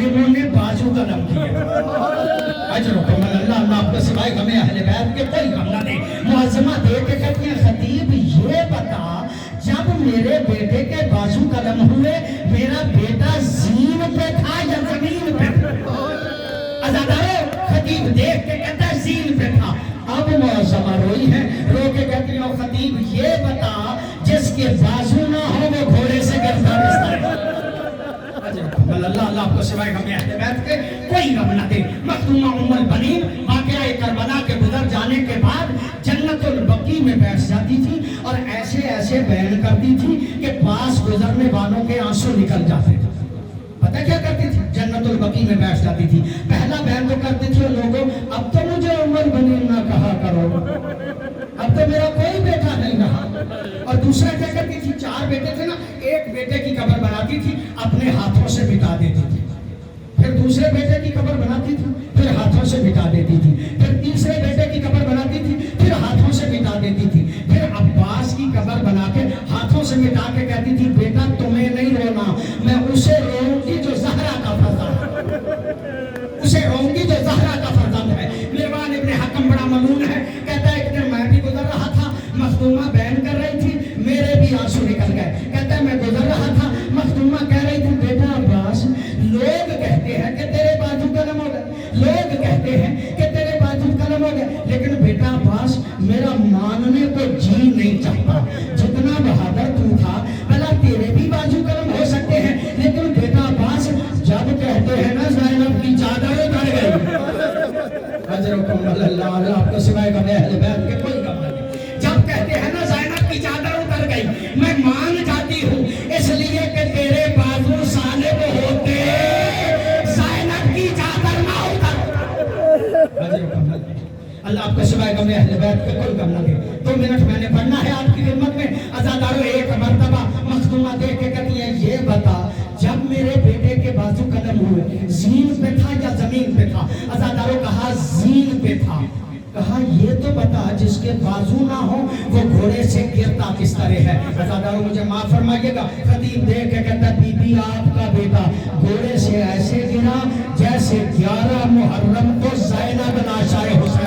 जालिमों ने बाजू कलम किए। अजरुकुम अल्लाह, अल्लाह आपको सिवाय हमें अहले बैत के कोई गम ना दे। मुअज़्ज़मा दे के कहती हैं, खतीब ये बता, जब मेरे बेटे के बाजू कलम हुए, मेरा बेटा ज़ीन पे था या ज़मीन पे? अज़ादारो, खतीब देख के कहता है ज़ीन पे था। अब मुअज़्ज़मा रोई है, रो के कहती है, खतीब ये बता, जिसके बाजू ना हो वो घोड़े से गिरता बिस्तर है। अल्लाह, अल्लाह आपको सिवाय हमें अहले बैत के कोई गम ना दे। मखदूमा उम्मुल बनीन वाक़या करबला के गुजर जाने के बाद जन्नतुल बकी में बैठ जाती थी और ऐसे ऐसे बयान करती थी कि पास गुजरने वालों के आंसू निकल जाते थे। पता क्या करती थी? जन्नतुल बकी में बैठ जाती थी। पहला बयान तो करती थी, लोगों अब तो मुझे उम्मुल बनीन ना कहा करो, अब तो मेरा कोई बेटा नहीं रहा। और दूसरा क्या करती थी? 4 बेटे थे ना, एक बेटे की कब्र बनाती थी, अपने हाथों से मिटा देती थी। फिर दूसरे बेटे की कब्र बनाती थी, फिर हाथों से मिटा देती थी। फिर तीसरे बेटे की कब्र बनाती थी, फिर हाथों से मिटा देती थी। फिर अब्बास की कब्र बना के हाथों से मिटा के कहती थी, बेटा तुम्हें नहीं रोना, मैं उसे रोऊंगी जो ज़हरा का फर्जंद है, उसे रोऊंगी जो ज़हरा का फर्जंद है। मिरवान इब्ने हकम बड़ा मलून है, कहता है एक दिन मैं भी गुजर रहा था, मखदूमा बयान कर रही थी, मेरे भी आंसू निकल गए। कहता है मैं गुजर रहा था, मखदूमा कह रही थी, बेटा अब्बास, लोग कहते हैं कि तेरे बाजू कलम हो गए, लोग कहते हैं कि तेरे बाजू कलम हो गए, लेकिन बेटा अब्बास मेरा मानने को जी नहीं चाहता। जितना बहादुर तू था, भला तेरे भी बाजू कलम हो सकते हैं, लेकिन बेटा अब्बास जब कहते हैं ना ज़ैनब की चादर उतर गई, अजरुकुम अल्लाह, अल्लाह आपको सिवाय हमें अहले बैत के कोई गम नहीं। जब कहते हैं ना ज़ैनब की चादर उतर गई, मैं मान जाती हूँ, इसलिए कि तेरे बाजू सालिब होते ज़ैनब की चादर ना उतर। अल्लाह आपको सिवाय हमें अहले बैत के कोई गम ना दे। 2 मिनट मैंने पढ़ना है आपकी खिदमत में। अज़ादारो, एक मर्तबा मखदूमा देख के कहती है, ये बता, जब मेरे बेटे के बाजू कलम हुए, ज़ीन पे था या ज़मीन पे था? अज़ादारो, कहा ज़ीन पे था। कहा ये तो बता, जिसके बाजू ना हो वो घोड़े से गिरता किस तरह है? अज़ादारो मुझे माफ फरमाइएगा, खतीब देख के कहता, बीबी आपका बेटा घोड़े से ऐसे गिरा जैसे 11 मुहर्रम को ज़ैनब नाशाए हुसैन